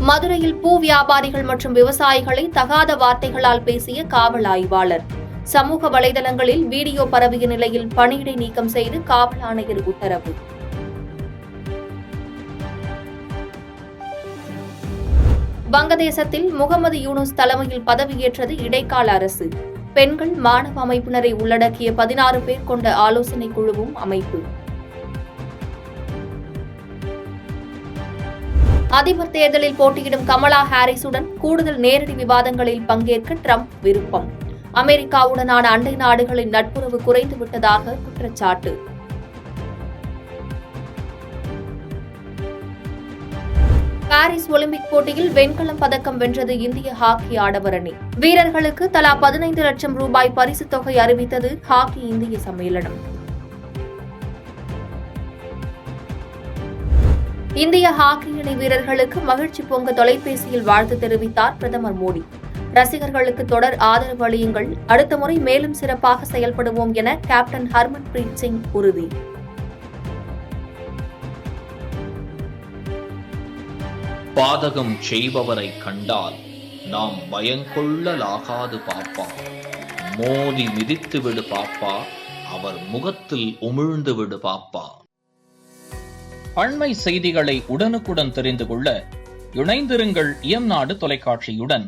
மதுரையில் பூ வியாபாரிகள் மற்றும் விவசாயிகளை தகாத வார்த்தைகளால் பேசிய காவல் ஆய்வாளர். சமூக வலைதளங்களில் வீடியோ பரவிய நிலையில் பணியிடை நீக்கம் செய்து காவல் ஆணையர் உத்தரவு. வங்கதேசத்தில் முகமது யூனுஸ் தலைமையில் பதவியேற்றது இடைக்கால அரசு. பெண்கள் மாணவ அமைப்பினரை உள்ளடக்கிய 16 பேர் கொண்ட ஆலோசனை குழுவும் அமைப்பு. அதிபர் தேர்தலில் போட்டியிடும் கமலா ஹாரிஸுடன் கூடுதல் நேரடி விவாதங்களில் பங்கேற்க ட்ரம்ப் விருப்பம். அமெரிக்காவுடனான அண்டை நாடுகளின் நட்புறவு குறைந்துவிட்டதாக குற்றச்சாட்டு. பாரிஸ் ஒலிம்பிக் போட்டியில் வெண்கலம் பதக்கம் வென்றது இந்திய ஹாக்கி ஆடவர் அணி. வீரர்களுக்கு தலா 15 லட்சம் ரூபாய் பரிசுத் தொகை அறிவித்தது ஹாக்கி இந்திய சம்மேளனம். இந்திய ஹாக்கி அணி வீரர்களுக்கு மகிழ்ச்சி பொங்க தொலைபேசியில் வாழ்த்து தெரிவித்தார் பிரதமர் மோடி. ரசிகர்களுக்கு தொடர் ஆதரவு அளியுங்கள், அடுத்த முறை மேலும் சிறப்பாக செயல்படுவோம் என கேப்டன் ஹர்மன்பிரீத் சிங் உறுதி. பாதகம் செய்பவரை கண்டால் நாம் பயங்கொள்ளலாகாது பாப்பா, மோதி மிதித்து விடு பாப்பா, அவர் முகத்தில் உமிழ்ந்து விடு பாப்பா. அண்மை செய்திகளை உடனுக்குடன் தெரிந்து கொள்ள இணைந்திருங்கள் இயம்நாடு தொலைக்காட்சியுடன்.